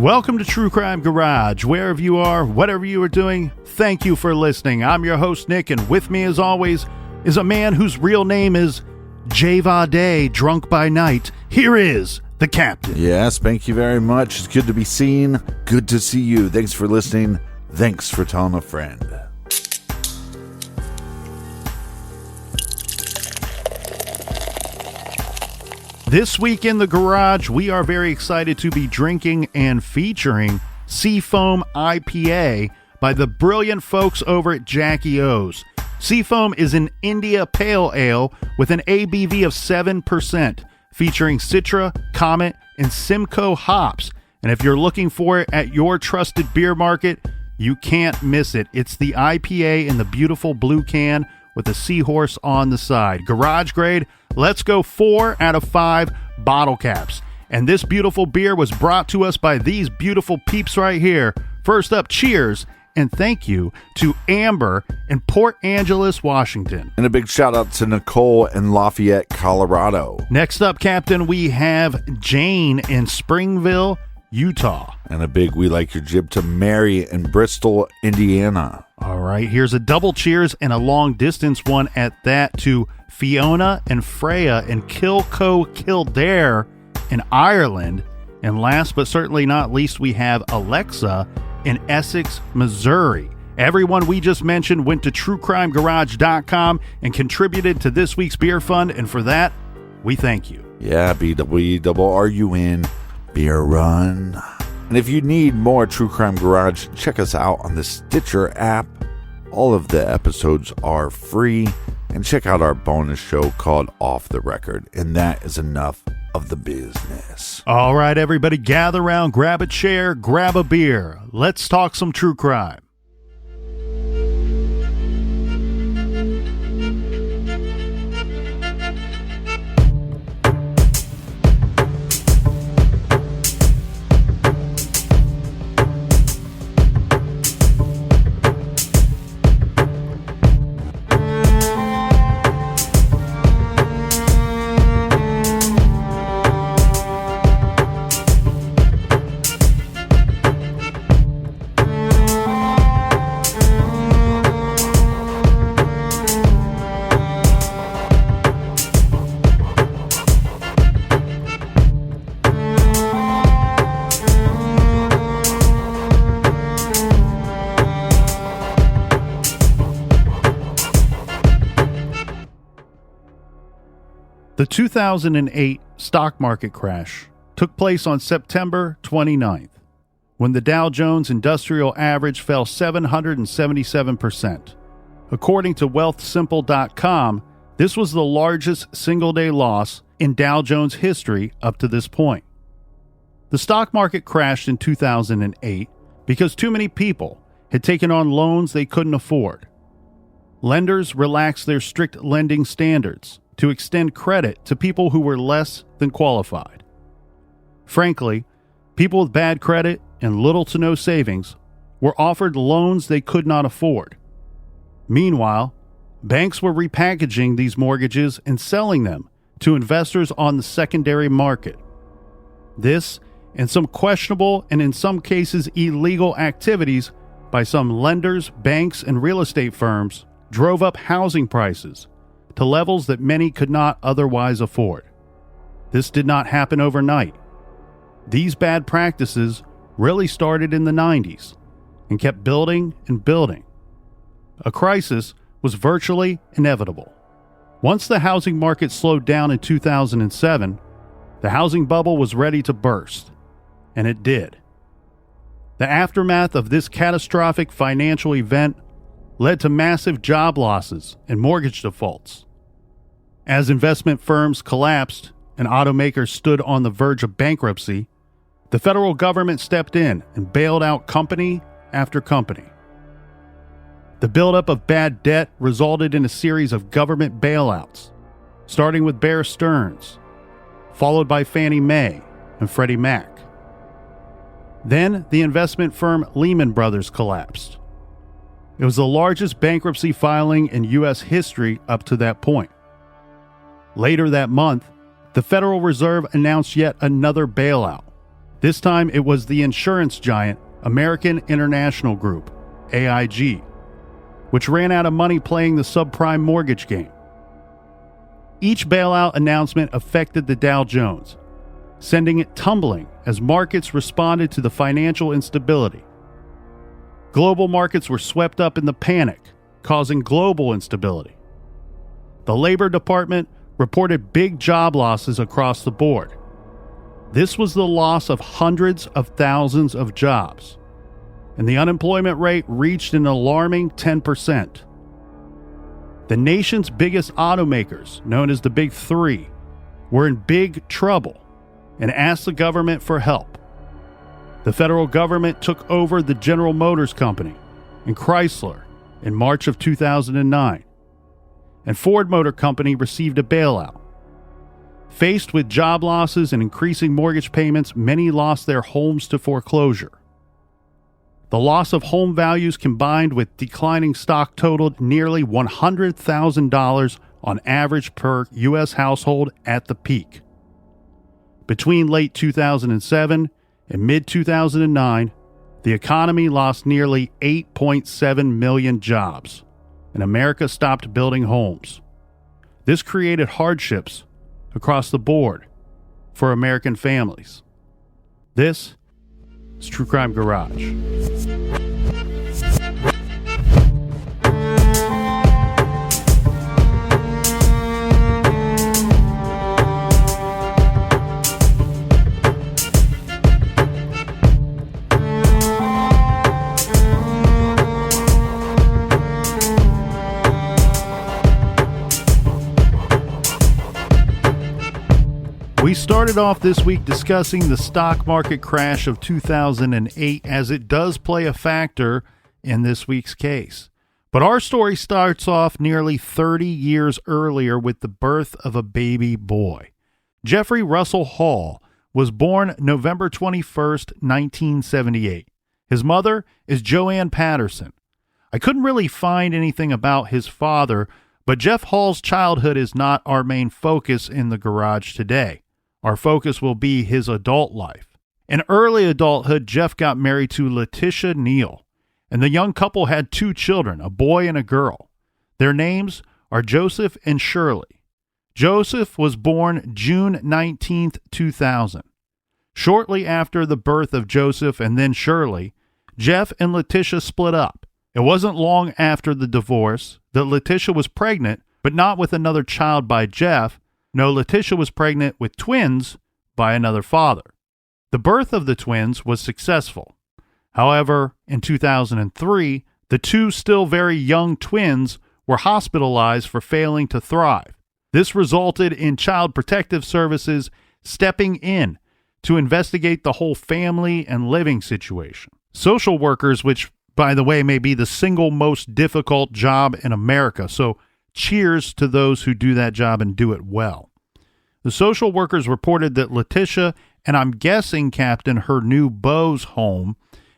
Welcome to True Crime Garage. Wherever you are, whatever you are doing, thank you for listening. I'm your host, Nick, and with me, as always, is a man whose real name is Day, drunk by night. Here is the captain. Yes, thank you very much. It's good to be seen. Good to see you. Thanks for listening. Thanks for telling a friend. This week in the garage, we are very excited to be drinking and featuring Foam IPA by the brilliant folks over at Jackie O's. Foam is an India Pale Ale with an ABV of 7%, featuring Citra, Comet, and Simcoe hops. And if you're looking for it at your trusted beer market, you can't miss it. It's the IPA in the beautiful blue can with a seahorse on the side. Garage grade, let's go 4 out of 5 bottle caps. And this beautiful beer was brought to us by these beautiful peeps right here. First up, cheers and thank you to Amber in Port Angeles, Washington. And a big shout out to Nicole in Lafayette, Colorado. Next up, Captain, we have Jane in Springville, Utah. And a big we like your jib to Mary in Bristol, Indiana. All right, here's a double cheers and a long distance one at that to Fiona and Freya in Kilco, Kildare in Ireland. And last but certainly not least, we have Alexa in Essex, Missouri. Everyone we just mentioned went to truecrimegarage.com and contributed to this week's beer fund, and for that, we thank you. Yeah, BWRUN Beer Run. And if you need more True Crime Garage, check us out on the Stitcher app. All of the episodes are free. And check out our bonus show called Off the Record. And that is enough of the business. All right, everybody, gather around, grab a chair, grab a beer. Let's talk some true crime. The 2008 stock market crash took place on September 29th, when the Dow Jones Industrial Average fell 777%. According to WealthSimple.com, this was the largest single-day loss in Dow Jones history up to this point. The stock market crashed in 2008 because too many people had taken on loans they couldn't afford. Lenders relaxed their strict lending standards to extend credit to people who were less than qualified. Frankly, people with bad credit and little to no savings were offered loans they could not afford. Meanwhile, banks were repackaging these mortgages and selling them to investors on the secondary market. This and some questionable and in some cases illegal activities by some lenders, banks, and real estate firms drove up housing prices to levels that many could not otherwise afford. This did not happen overnight. These bad practices really started in the 90s and kept building and building. A crisis was virtually inevitable. Once the housing market slowed down in 2007, the housing bubble was ready to burst, and it did. The aftermath of this catastrophic financial event led to massive job losses and mortgage defaults. As investment firms collapsed and automakers stood on the verge of bankruptcy, the federal government stepped in and bailed out company after company. The buildup of bad debt resulted in a series of government bailouts, starting with Bear Stearns, followed by Fannie Mae and Freddie Mac. Then the investment firm Lehman Brothers collapsed. It was the largest bankruptcy filing in U.S. history up to that point. Later that month, the Federal Reserve announced yet another bailout, This time it was the insurance giant American International Group, AIG, which ran out of money playing the subprime mortgage game. Each bailout announcement affected the Dow Jones, sending it tumbling as markets responded to the financial instability. Global markets were swept up in the panic, causing global instability. The Labor Department reported big job losses across the board. This was the loss of hundreds of thousands of jobs, and the unemployment rate reached an alarming 10%. The nation's biggest automakers, known as the Big Three, were in big trouble and asked the government for help. The federal government took over the General Motors Company and Chrysler in March of 2009, and Ford Motor Company received a bailout. Faced with job losses and increasing mortgage payments, many lost their homes to foreclosure. The loss of home values combined with declining stock totaled nearly $100,000 on average per U.S. household at the peak. Between late 2007 and mid-2009, the economy lost nearly 8.7 million jobs, and America stopped building homes. This created hardships across the board for American families. This is True Crime Garage. We started off this week discussing the stock market crash of 2008 as it does play a factor in this week's case. But our story starts off nearly 30 years earlier with the birth of a baby boy. Jeffrey Russell Hall was born November 21st, 1978. His mother is Joanne Patterson. I couldn't really find anything about his father, but Jeff Hall's childhood is not our main focus in the garage today. Our focus will be his adult life. In early adulthood, Jeff got married to Letitia Neal, and the young couple had 2 children, a boy and a girl. Their names are Joseph and Shirley. Joseph was born June 19th, 2000. Shortly after the birth of Joseph and then Shirley, Jeff and Letitia split up. It wasn't long after the divorce that Letitia was pregnant, but not with another child by Jeff. No, Letitia was pregnant with twins by another father. The birth of the twins was successful. However, in 2003, the 2 still very young twins were hospitalized for failing to thrive. This resulted in Child Protective Services stepping in to investigate the whole family and living situation. Social workers, which, by the way, may be the single most difficult job in America, so cheers to those who do that job and do it well. The social workers reported that Letitia, and I'm guessing, Captain, her new beau's home,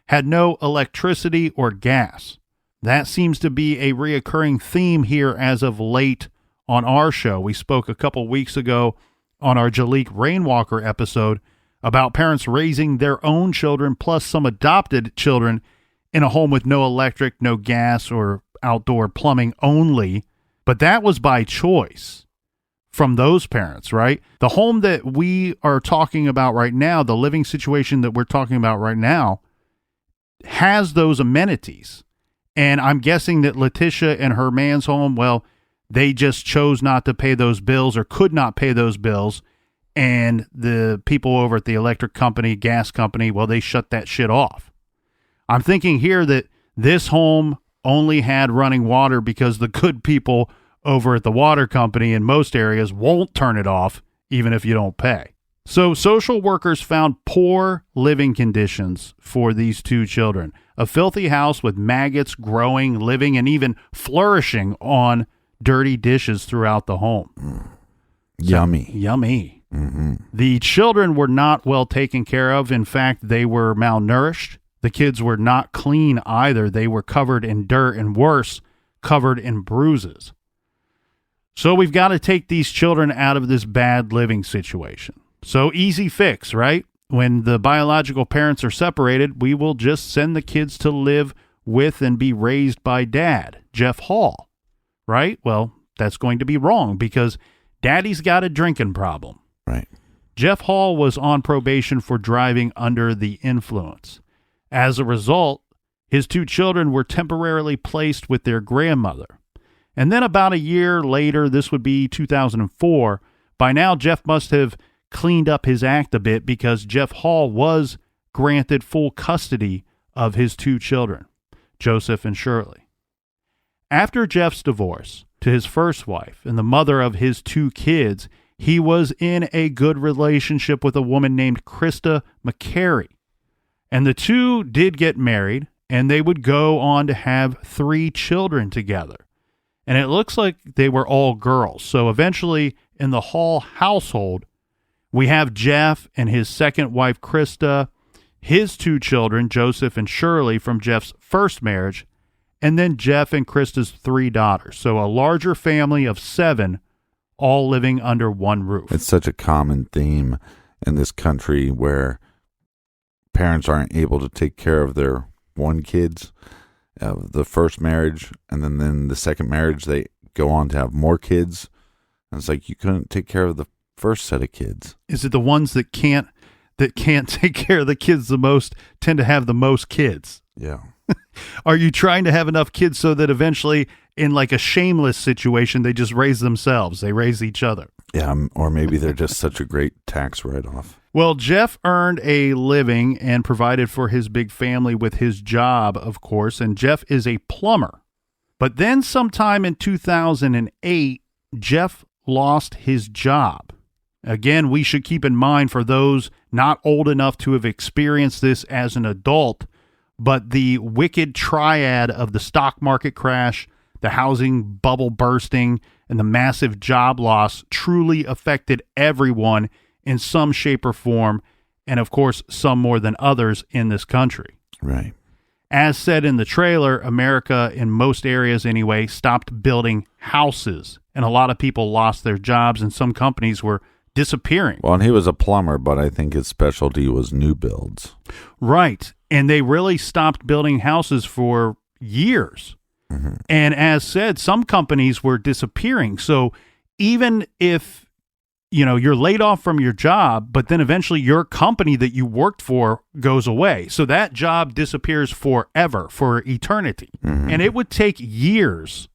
had no electricity or gas. That seems to be a reoccurring theme here as of late on our show. We spoke a couple weeks ago on our Jalik Rainwalker episode about parents raising their own children plus some adopted children in a home with no electric, no gas, or outdoor plumbing only. But that was by choice from those parents, right? The home that we are talking about right now, the living situation that we're talking about right now, has those amenities. And I'm guessing that Letitia and her man's home, well, they just chose not to pay those bills or could not pay those bills. And the people over at the electric company, gas company, well, they shut that shit off. I'm thinking here that this home only had running water because the good people over at the water company in most areas won't turn it off even if you don't pay. So social workers found poor living conditions for these 2 children. A filthy house with maggots growing, living, and even flourishing on dirty dishes throughout the home. Yummy. Yummy. Mm-hmm. The children were not well taken care of. In fact, they were malnourished. The kids were not clean either. They were covered in dirt and, worse, covered in bruises. So we've got to take these children out of this bad living situation. So easy fix, right? when the biological parents are separated, we will just send the kids to live with and be raised by Dad, Jeff Hall, right? Well, that's going to be wrong because Daddy's got a drinking problem. Right. Jeff Hall was on probation for driving under the influence. As a result, his 2 children were temporarily placed with their grandmother. And then about a year later, this would be 2004, by now Jeff must have cleaned up his act a bit because Jeff Hall was granted full custody of his 2 children, Joseph and Shirley. After Jeff's divorce to his first wife and the mother of his 2 kids, he was in a good relationship with a woman named Krista McCary. And the 2 did get married, and they would go on to have 3 children together. And it looks like they were all girls. So eventually, in the Hall household, we have Jeff and his second wife, Krista, his 2 children, Joseph and Shirley, from Jeff's first marriage, and then Jeff and Krista's 3 daughters. So a larger family of 7, all living under one roof. It's such a common theme in this country where parents aren't able to take care of their one kids of the first marriage, and then the second marriage they go on to have more kids. And it's like you couldn't take care of the first set of kids. Is it the ones that can't take care of the kids the most tend to have the most kids? Yeah. Are you trying to have enough kids so that eventually, in like a shameless situation, they just raise themselves, they raise each other? Yeah, or maybe they're just such a great tax write-off. Well, Jeff earned a living and provided for his big family with his job, of course, and Jeff is a plumber. But then sometime in 2008, Jeff lost his job. Again, we should keep in mind for those not old enough to have experienced this as an adult, but the wicked triad of the stock market crash, the housing bubble bursting, and the massive job loss truly affected everyone in some shape or form, and of course, some more than others in this country. Right. As said in the trailer, America, in most areas anyway, stopped building houses, and a lot of people lost their jobs, and some companies were disappearing. Well, and he was a plumber, but I think his specialty was new builds. Right. And they really stopped building houses for years. Mm-hmm. And as said, some companies were disappearing. So even if, you're laid off from your job, but then eventually your company that you worked for goes away. So that job disappears forever, for eternity. Mm-hmm. And it would take years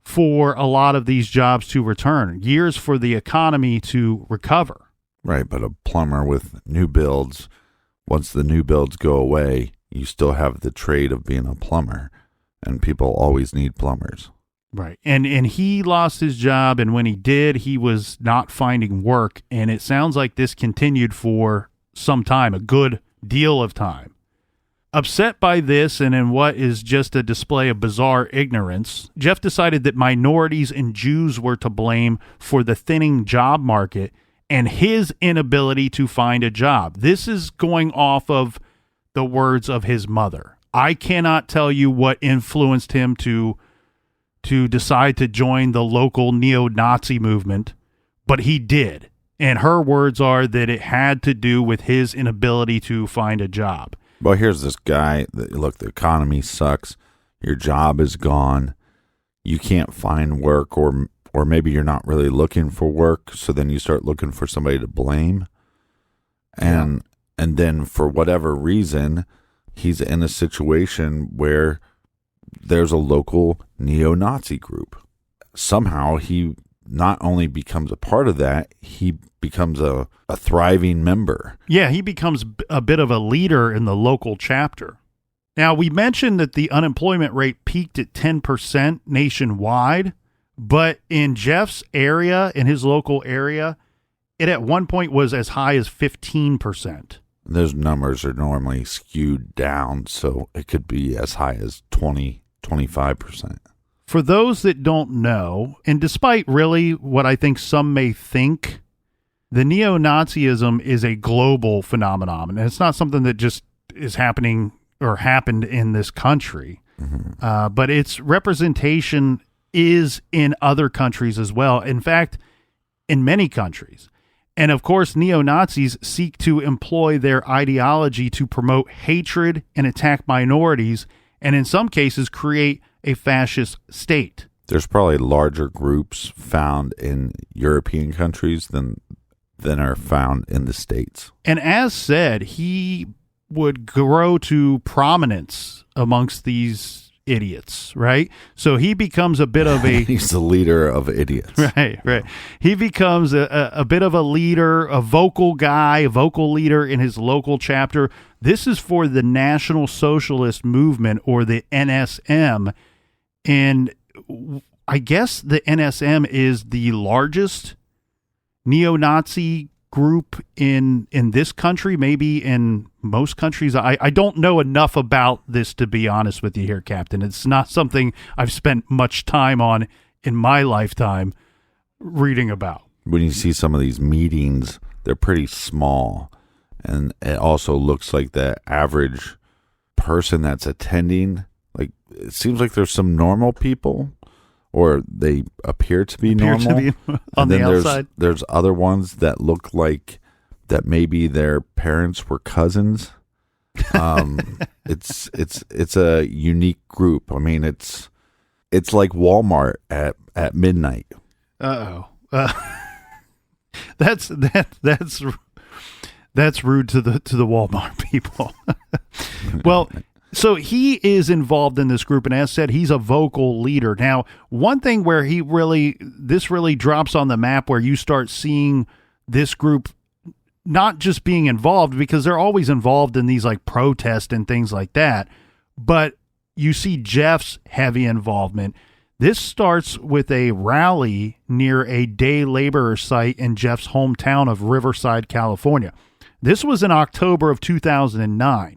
for a lot of these jobs to return, years for the economy to recover. Right, but a plumber with new builds, once the new builds go away, you still have the trade of being a plumber, and people always need plumbers. Right, and he lost his job, and when he did, he was not finding work, and it sounds like this continued for some time, a good deal of time. Upset by this, and in what is just a display of bizarre ignorance, Jeff decided that minorities and Jews were to blame for the thinning job market and his inability to find a job. This is going off of the words of his mother. I cannot tell you what influenced him to decide to join the local neo-Nazi movement, but he did. And her words are that it had to do with his inability to find a job. Well, here's this guy. Look, the economy sucks. Your job is gone. You can't find work, or maybe you're not really looking for work. So then you start looking for somebody to blame. And then for whatever reason, he's in a situation where there's a local neo-Nazi group. Somehow he not only becomes a part of that, he becomes a thriving member. Yeah, he becomes a bit of a leader in the local chapter. Now, we mentioned that the unemployment rate peaked at 10% nationwide, but in Jeff's area, in his local area, it at one point was as high as 15%. Those numbers are normally skewed down, so it could be as high as 25%. For those that don't know, and despite really what I think some may think, the neo-Nazism is a global phenomenon, and it's not something that just is happening or happened in this country, but its representation is in other countries as well. In fact, in many countries. And of course, neo-Nazis seek to employ their ideology to promote hatred and attack minorities, and in some cases create a fascist state. There's probably larger groups found in European countries than are found in the States. And as said, he would grow to prominence amongst these idiots, right? So he becomes a bit of a... He's the leader of idiots. Right. He becomes a bit of a leader, a vocal guy, a vocal leader in his local chapter. This is for the National Socialist Movement, or the NSM. And I guess the NSM is the largest neo-Nazi group in this country, maybe in most countries. I don't know enough about this, to be honest with you here, Captain. It's not something I've spent much time on in my lifetime reading about. When you see some of these meetings, they're pretty small, and it also looks like the average person that's attending, like, it seems like there's some normal people, or they appear to be normal on the outside. There's other ones that look like that maybe their parents were cousins. It's a unique group. I mean, it's like Walmart at midnight. That's rude to the Walmart people. Well, so he is involved in this group, and as said, he's a vocal leader. Now, one thing where this really drops on the map, where you start seeing this group not just being involved, because they're always involved in these like protests and things like that, but you see Jeff's heavy involvement. This starts with a rally near a day laborer site in Jeff's hometown of Riverside, California. This was in October of 2009.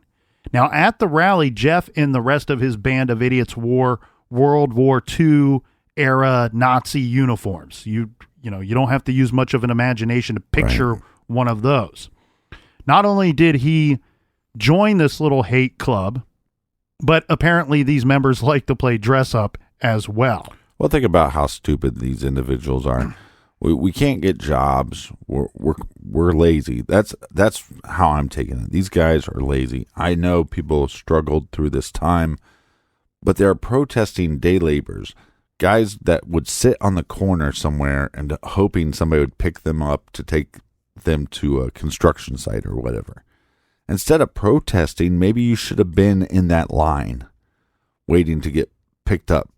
Now, at the rally, Jeff and the rest of his band of idiots wore World War II era Nazi uniforms. You don't have to use much of an imagination to picture one of those. Not only did he join this little hate club, but apparently these members like to play dress up as well. Well, think about how stupid these individuals are. We can't get jobs. We're lazy. That's how I'm taking it. These guys are lazy. I know people struggled through this time, but they're protesting day laborers, guys that would sit on the corner somewhere and hoping somebody would pick them up to take them to a construction site or whatever. Instead of protesting, maybe you should have been in that line waiting to get picked up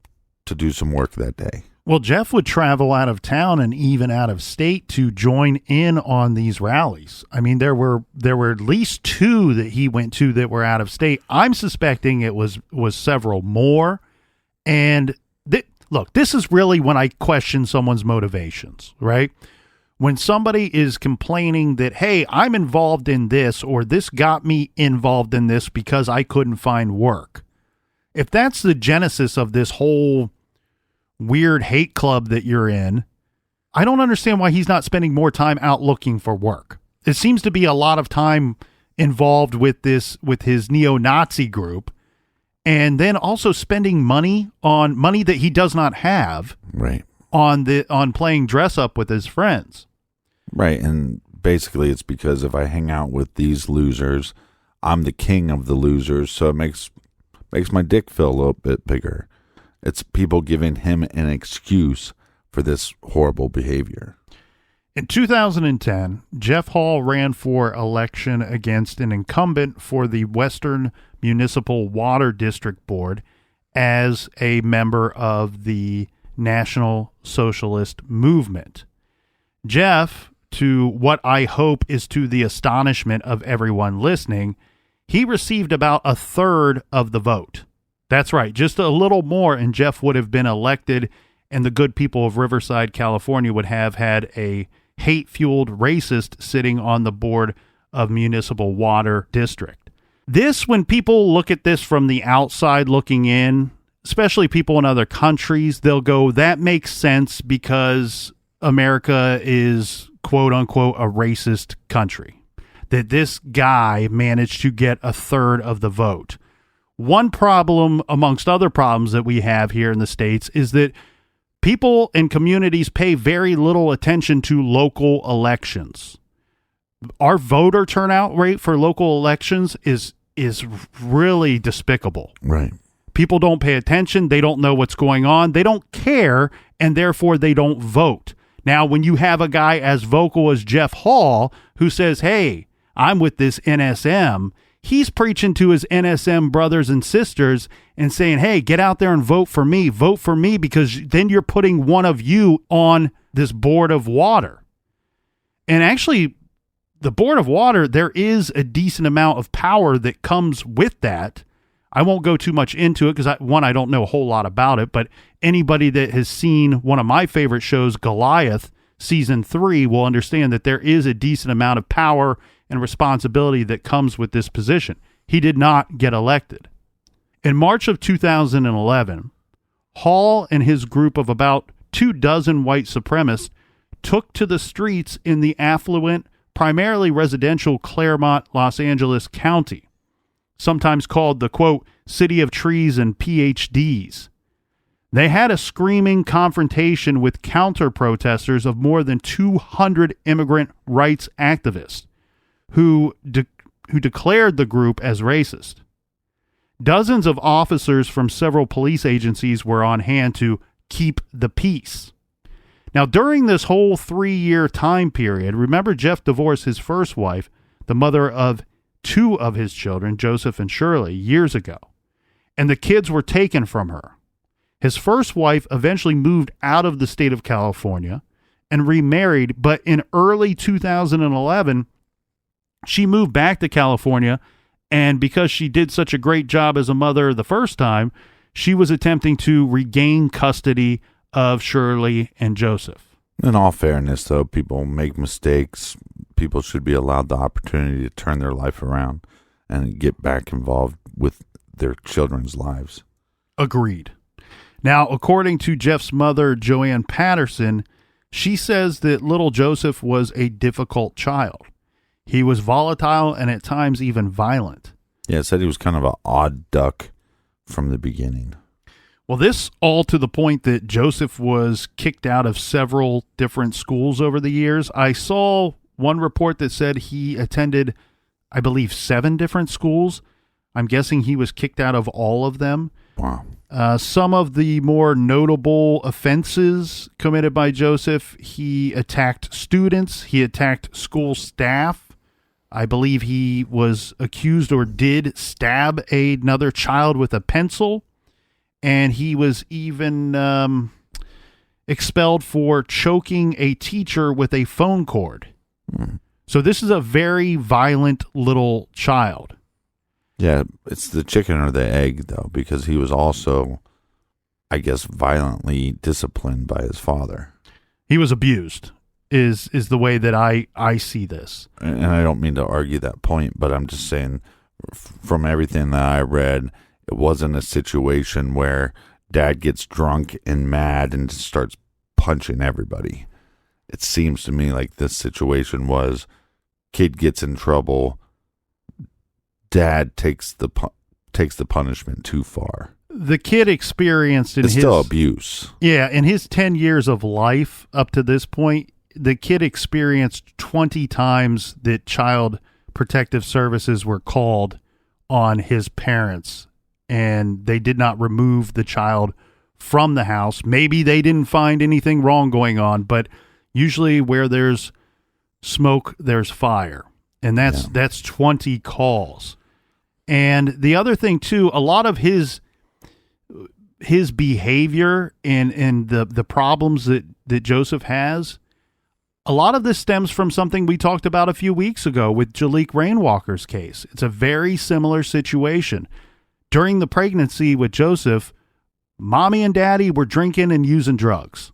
to do some work that day. Well, Jeff would travel out of town and even out of state to join in on these rallies. I mean, there were at least two that he went to that were out of state. I'm suspecting it was several more. And look, this is really when I question someone's motivations, right? When somebody is complaining that, hey, I'm involved in this, or this got me involved in this because I couldn't find work. If that's the genesis of this whole weird hate club that you're in, I don't understand why he's not spending more time out looking for work. It seems to be a lot of time involved with his neo-Nazi group, and then also spending money that he does not have, right, on playing dress up with his friends. Right, and basically it's because if I hang out with these losers, I'm the king of the losers, so it makes my dick feel a little bit bigger. It's people giving him an excuse for this horrible behavior. In 2010, Jeff Hall ran for election against an incumbent for the Western Municipal Water District Board as a member of the National Socialist Movement. Jeff, to what I hope is to the astonishment of everyone listening, he received about a third of the vote. That's right, just a little more, and Jeff would have been elected, and the good people of Riverside, California would have had a hate-fueled racist sitting on the board of Municipal Water District. This, when people look at this from the outside looking in, especially people in other countries, they'll go, that makes sense because America is, quote-unquote, a racist country. That this guy managed to get a third of the vote. One problem amongst other problems that we have here in the States is that People and communities pay very little attention to local elections. Our voter turnout rate for local elections is really despicable. Right. People don't pay attention. They don't know what's going on. They don't care, and therefore they don't vote. Now, when you have a guy as vocal as Jeff Hall who says, hey, I'm with this NSM, he's preaching to his NSM brothers and sisters and saying, hey, get out there and vote for me because then you're putting one of you on this board of water. And actually, the board of water, there is a decent amount of power that comes with that. I won't go too much into it because, I don't know a whole lot about it, but anybody that has seen one of my favorite shows, Goliath, Season 3, will understand that there is a decent amount of power and responsibility that comes with this position. He did not get elected. In March of 2011, Hall and his group of about 24 white supremacists took to the streets in the affluent, primarily residential Claremont, Los Angeles County, sometimes called the, quote, city of trees and PhDs. They had a screaming confrontation with counter-protesters of more than 200 immigrant rights activists who declared the group as racist. Dozens of officers from several police agencies were on hand to keep the peace. Now, during this whole 3-year time period, remember Jeff divorced his first wife, the mother of 2 of his children, Joseph and Shirley, years ago, and the kids were taken from her. His first wife eventually moved out of the state of California and remarried, but in early 2011, she moved back to California, and because she did such a great job as a mother the first time, she was attempting to regain custody of Shirley and Joseph. In all fairness, though, people make mistakes. People should be allowed the opportunity to turn their life around and get back involved with their children's lives. Agreed. Now, according to Jeff's mother, Joanne Patterson, she says that little Joseph was a difficult child. He was volatile and at times even violent. Yeah, it said he was kind of an odd duck from the beginning. Well, this all to the point that Joseph was kicked out of several different schools over the years. I saw one report that said he attended, I believe, 7 different schools. I'm guessing he was kicked out of all of them. Wow. Some of the more notable offenses committed by Joseph, he attacked students. He attacked school staff. I believe he was accused or did stab another child with a pencil. And he was even expelled for choking a teacher with a phone cord. So this is a very violent little child. Yeah, it's the chicken or the egg, though, because he was also, I guess, violently disciplined by his father. He was abused, is the way that I see this. And I don't mean to argue that point, but I'm just saying, from everything that I read, it wasn't a situation where dad gets drunk and mad and just starts punching everybody. It seems to me like this situation was kid gets in trouble, dad takes the punishment too far. The kid experienced in it's still abuse. Yeah, in his 10 years of life up to this point, the kid experienced 20 times that child protective services were called on his parents, and they did not remove the child from the house. Maybe they didn't find anything wrong going on, but usually where there's smoke, there's fire. And that's 20 calls. And the other thing too, a lot of his behavior and the problems that Joseph has, a lot of this stems from something we talked about a few weeks ago with Jalik Rainwalker's case. It's a very similar situation. During the pregnancy with Joseph, mommy and daddy were drinking and using drugs.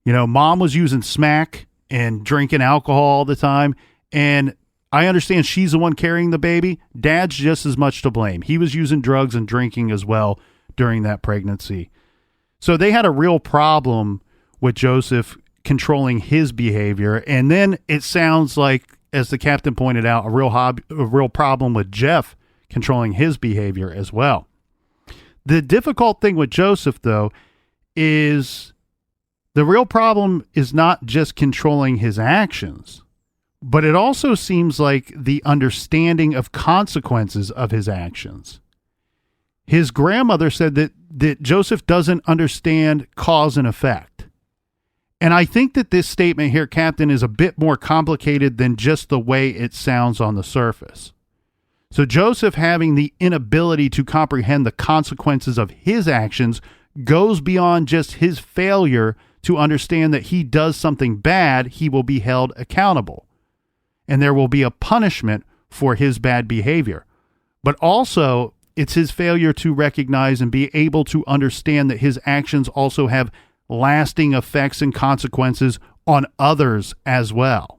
You know, mom was using smack and drinking alcohol all the time. And I understand she's the one carrying the baby. Dad's just as much to blame. He was using drugs and drinking as well during that pregnancy. So they had a real problem with Joseph controlling his behavior. And then it sounds like, as the captain pointed out, a real problem with Jeff controlling his behavior as well. The difficult thing with Joseph, though, is The real problem is not just controlling his actions, but it also seems like the understanding of consequences of his actions. His grandmother said that Joseph doesn't understand cause and effect. And I think that this statement here, Captain, is a bit more complicated than just the way it sounds on the surface. So Joseph having the inability to comprehend the consequences of his actions goes beyond just his failure to understand that he does something bad, he will be held accountable. And there will be a punishment for his bad behavior. But also, it's his failure to recognize and be able to understand that his actions also have lasting effects and consequences on others as well.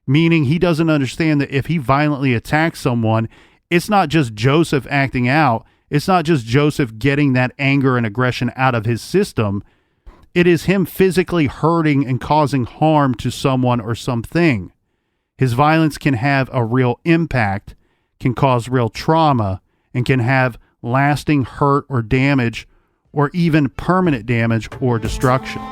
Meaning he doesn't understand that if he violently attacks someone, it's not just Joseph acting out. It's not just Joseph getting that anger and aggression out of his system. It is him physically hurting and causing harm to someone or something. His violence can have a real impact, can cause real trauma, and can have lasting hurt or damage, or even permanent damage or destruction.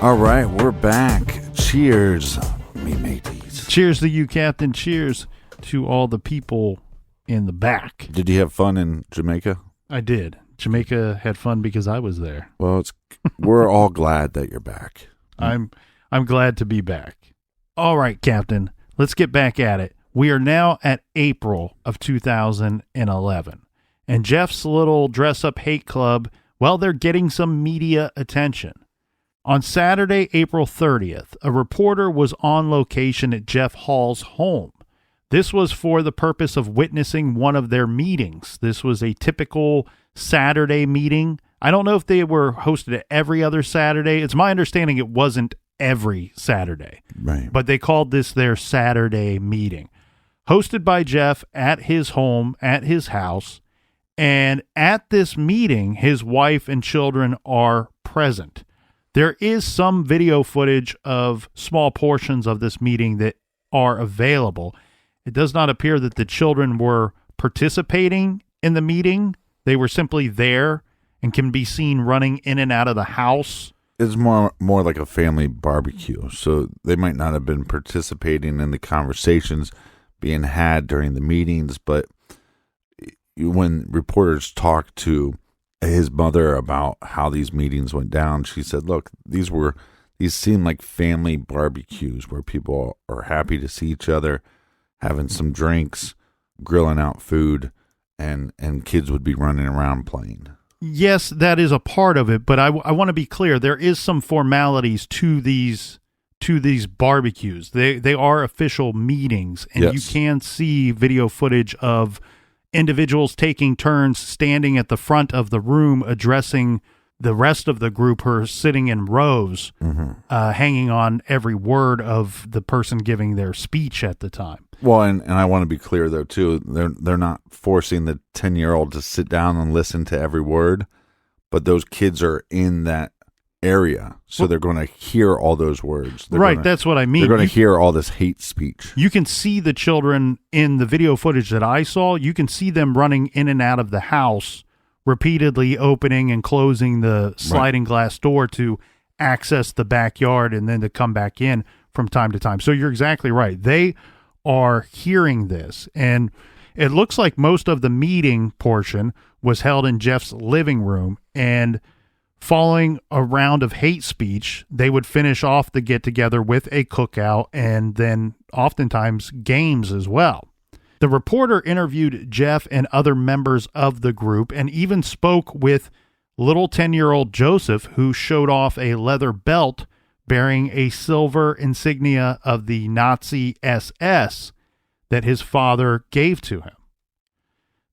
All right, we're back. Cheers, me mateys. Cheers to you, Captain. Cheers to all the people in the back. Did you have fun in Jamaica? I did. Jamaica had fun because I was there. Well, we're all glad that you're back. I'm glad to be back. All right, Captain, let's get back at it. We are now at April of 2011, and Jeff's little dress-up hate club, well, they're getting some media attention. On Saturday, April 30th, a reporter was on location at Jeff Hall's home. This was for the purpose of witnessing one of their meetings. This was a typical Saturday meeting. I don't know if they were hosted every other Saturday. It's my understanding it wasn't every Saturday. Right. But they called this their Saturday meeting. Hosted by Jeff at his home, at his house. And at this meeting, his wife and children are present. There is some video footage of small portions of this meeting that are available. It does not appear that the children were participating in the meeting. They were simply there and can be seen running in and out of the house. It's more like a family barbecue, so they might not have been participating in the conversations being had during the meetings, but when reporters talk to his mother about how these meetings went down, she said, look, these seem like family barbecues where people are happy to see each other, having some drinks, grilling out food, and kids would be running around playing. Yes, that is a part of it, but I want to be clear. There is some formalities to these barbecues. They are official meetings, and yes. You can see video footage of individuals taking turns standing at the front of the room addressing the rest of the group who are sitting in rows, hanging on every word of the person giving their speech at the time. Well, and I want to be clear, though, too. They're not forcing the 10-year-old to sit down and listen to every word, but those kids are in that area, so they're going to hear all those words. That's what I mean. They're going to hear all this hate speech. You can see the children in the video footage that I saw. You can see them running in and out of the house, repeatedly opening and closing the sliding glass door to access the backyard and then to come back in from time to time. So you're exactly right. They are hearing this, and it looks like most of the meeting portion was held in Jeff's living room, and following a round of hate speech, they would finish off the get-together with a cookout and then oftentimes games as well. The reporter interviewed Jeff and other members of the group and even spoke with little 10-year-old Joseph, who showed off a leather belt bearing a silver insignia of the Nazi SS that his father gave to him.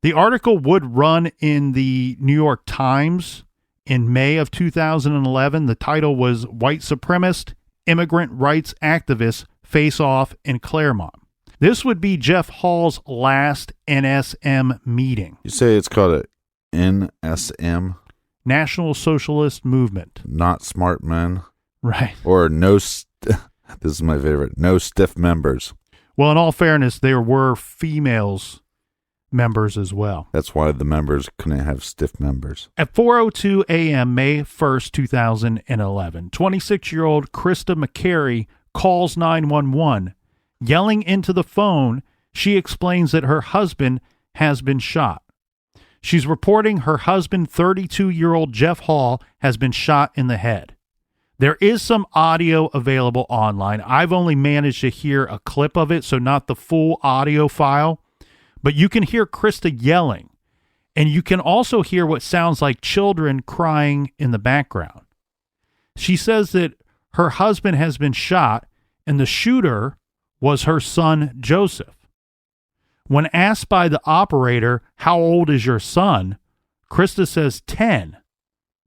The article would run in the New York Times in May of 2011. The title was White Supremacist Immigrant Rights Activists Face Off in Claremont. This would be Jeff Hall's last NSM meeting. You say it's called a NSM? National Socialist Movement. Not smart men. Right. Or this is my favorite, no stiff members. Well, in all fairness, there were females members as well. That's why the members couldn't have stiff members. At 4:02 a.m., May 1st, 2011, 26-year-old Krista McCary calls 911. Yelling into the phone, she explains that her husband has been shot. She's reporting her husband, 32-year-old Jeff Hall, has been shot in the head. There is some audio available online. I've only managed to hear a clip of it, so not the full audio file. But you can hear Krista yelling, and you can also hear what sounds like children crying in the background. She says that her husband has been shot, and the shooter was her son, Joseph. When asked by the operator, how old is your son? Krista says 10.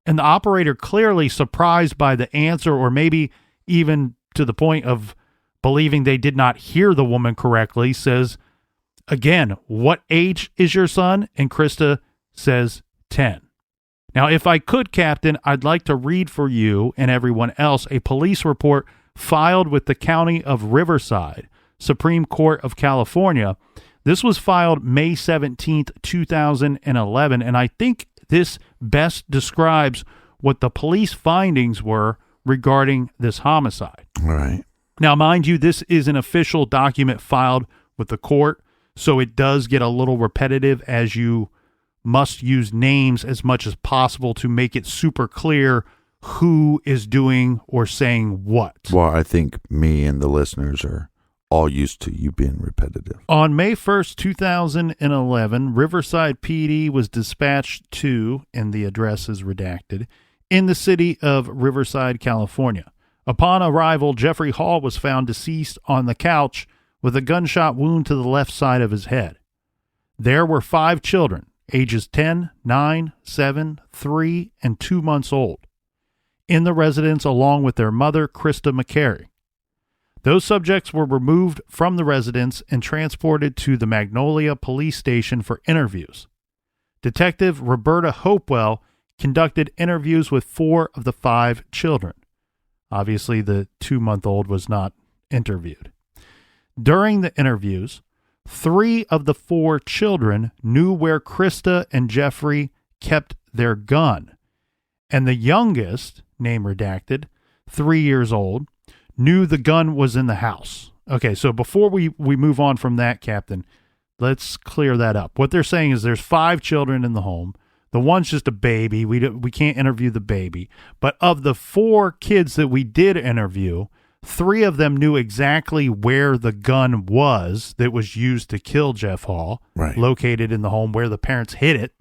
And the operator, clearly surprised by the answer, or maybe even to the point of believing they did not hear the woman correctly, says, again, what age is your son? And Krista says 10. Now, if I could, Captain, I'd like to read for you and everyone else a police report filed with the County of Riverside, Supreme Court of California. This was filed May 17th, 2011, and I think this best describes what the police findings were regarding this homicide. All right. Now, mind you, this is an official document filed with the court, so it does get a little repetitive, as you must use names as much as possible to make it super clear who is doing or saying what. Well, I think me and the listeners are all used to you being repetitive. On May 1st, 2011, Riverside PD was dispatched to, and the address is redacted, in the city of Riverside, California. Upon arrival, Jeffrey Hall was found deceased on the couch with a gunshot wound to the left side of his head. There were 5 children, ages 10, 9, 7, 3, and 2 months old, in the residence along with their mother, Krista McCary. Those subjects were removed from the residence and transported to the Magnolia Police Station for interviews. Detective Roberta Hopewell conducted interviews with 4 of the 5 children. Obviously, the 2-month-old was not interviewed. During the interviews, 3 of the 4 children knew where Krista and Jeffrey kept their gun, and the youngest, name redacted, 3 years old, knew the gun was in the house. Okay, so before we move on from that, Captain, let's clear that up. What they're saying is there's 5 children in the home. The one's just a baby. We can't interview the baby. But of the 4 kids that we did interview, 3 of them knew exactly where the gun was that was used to kill Jeff Hall, right, located in the home where the parents hid it.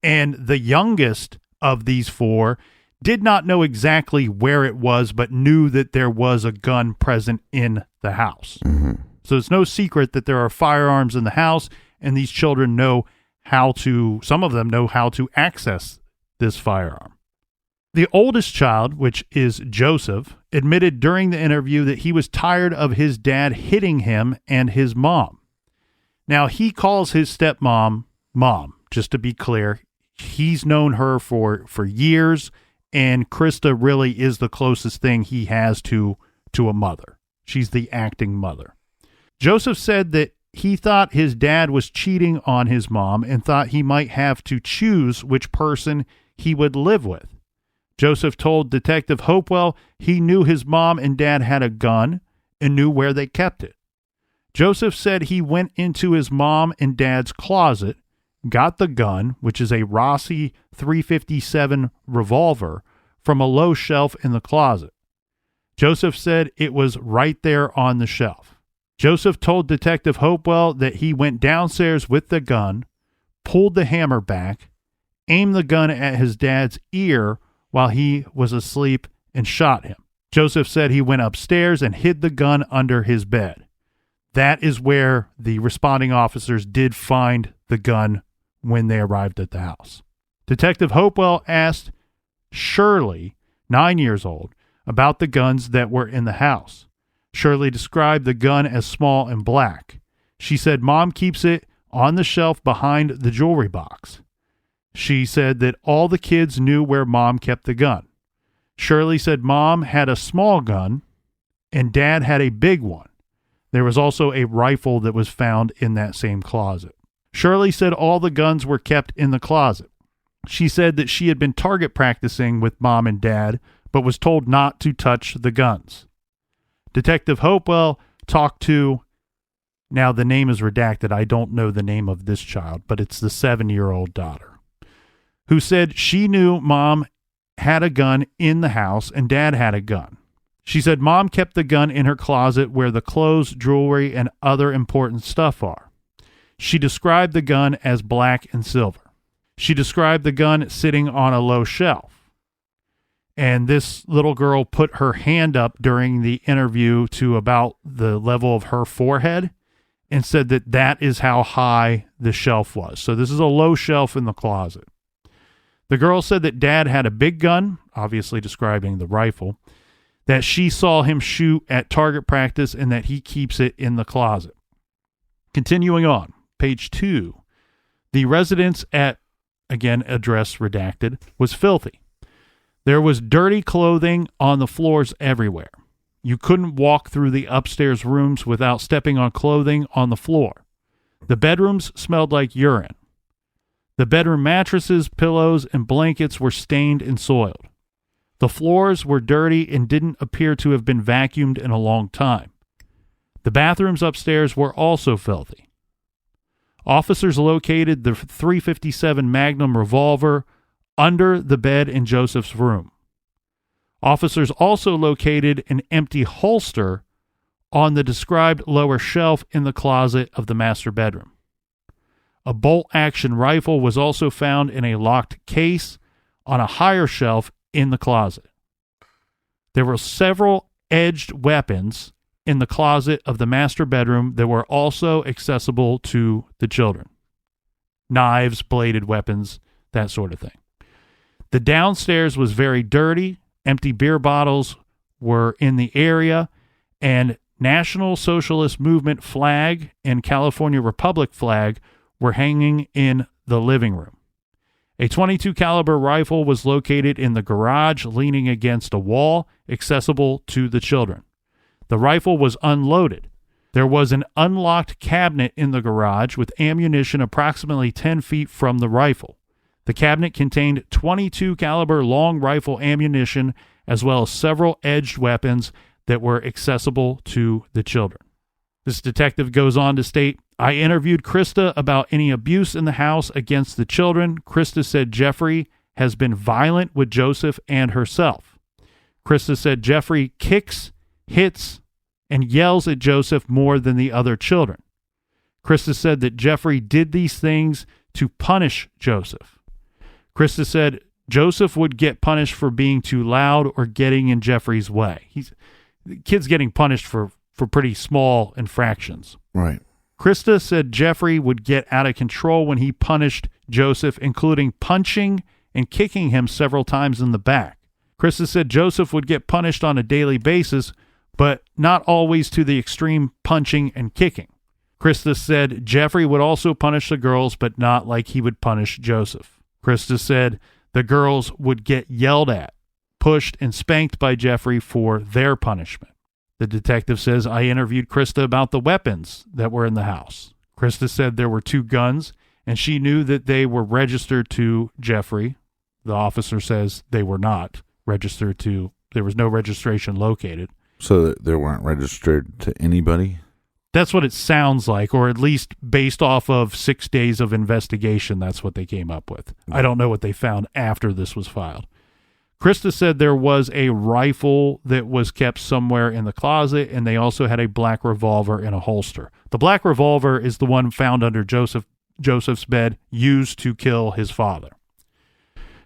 And the youngest of these 4 did not know exactly where it was, but knew that there was a gun present in the house. Mm-hmm. So it's no secret that there are firearms in the house, and these children know some of them know how to access this firearm. The oldest child, which is Joseph, admitted during the interview that he was tired of his dad hitting him and his mom. Now, he calls his stepmom Mom, just to be clear. He's known her for years, and Krista really is the closest thing he has to a mother. She's the acting mother. Joseph said that he thought his dad was cheating on his mom and thought he might have to choose which person he would live with. Joseph told Detective Hopewell he knew his mom and dad had a gun and knew where they kept it. Joseph said he went into his mom and dad's closet, got the gun, which is a Rossi .357 revolver, from a low shelf in the closet. Joseph said it was right there on the shelf. Joseph told Detective Hopewell that he went downstairs with the gun, pulled the hammer back, aimed the gun at his dad's ear while he was asleep, and shot him. Joseph said he went upstairs and hid the gun under his bed. That is where the responding officers did find the gun when they arrived at the house. Detective Hopewell asked Shirley, 9 years old, about the guns that were in the house. Shirley described the gun as small and black. She said Mom keeps it on the shelf behind the jewelry box. She said that all the kids knew where Mom kept the gun. Shirley said Mom had a small gun and Dad had a big one. There was also a rifle that was found in that same closet. Shirley said all the guns were kept in the closet. She said that she had been target practicing with Mom and Dad, but was told not to touch the guns. Detective Hopewell talked to, now the name is redacted, I don't know the name of this child, but it's the 7-year-old daughter, who said she knew Mom had a gun in the house and Dad had a gun. She said Mom kept the gun in her closet where the clothes, jewelry, and other important stuff are. She described the gun as black and silver. She described the gun sitting on a low shelf. And this little girl put her hand up during the interview to about the level of her forehead and said that that is how high the shelf was. So this is a low shelf in the closet. The girl said that Dad had a big gun, obviously describing the rifle, that she saw him shoot at target practice and that he keeps it in the closet. Continuing on, page 2, the residence at, again, address redacted, was filthy. There was dirty clothing on the floors everywhere. You couldn't walk through the upstairs rooms without stepping on clothing on the floor. The bedrooms smelled like urine. The bedroom mattresses, pillows, and blankets were stained and soiled. The floors were dirty and didn't appear to have been vacuumed in a long time. The bathrooms upstairs were also filthy. Officers located the .357 Magnum revolver under the bed in Joseph's room. Officers also located an empty holster on the described lower shelf in the closet of the master bedroom. A bolt-action rifle was also found in a locked case on a higher shelf in the closet. There were several edged weapons in the closet of the master bedroom that were also accessible to the children. Knives, bladed weapons, that sort of thing. The downstairs was very dirty. Empty beer bottles were in the area, and National Socialist Movement flag and California Republic flag were hanging in the living room. A .22 caliber rifle was located in the garage, leaning against a wall, accessible to the children. The rifle was unloaded. There was an unlocked cabinet in the garage with ammunition approximately 10 feet from the rifle. The cabinet contained .22 caliber long rifle ammunition, as well as several edged weapons that were accessible to the children. This detective goes on to state, I interviewed Krista about any abuse in the house against the children. Krista said Jeffrey has been violent with Joseph and herself. Krista said Jeffrey kicks, hits, and yells at Joseph more than the other children. Krista said that Jeffrey did these things to punish Joseph. Krista said Joseph would get punished for being too loud or getting in Jeffrey's way. The kid's getting punished for pretty small infractions. Right. Krista said Jeffrey would get out of control when he punished Joseph, including punching and kicking him several times in the back. Krista said Joseph would get punished on a daily basis, but not always to the extreme punching and kicking. Krista said Jeffrey would also punish the girls, but not like he would punish Joseph. Krista said the girls would get yelled at, pushed, and spanked by Jeffrey for their punishment. The detective says, I interviewed Krista about the weapons that were in the house. Krista said there were 2 guns, and she knew that they were registered to Jeffrey. The officer says they were not registered to, there was no registration located. So they weren't registered to anybody? That's what it sounds like, or at least based off of 6 days of investigation, that's what they came up with. I don't know what they found after this was filed. Krista said there was a rifle that was kept somewhere in the closet, and they also had a black revolver in a holster. The black revolver is the one found under Joseph's bed, used to kill his father.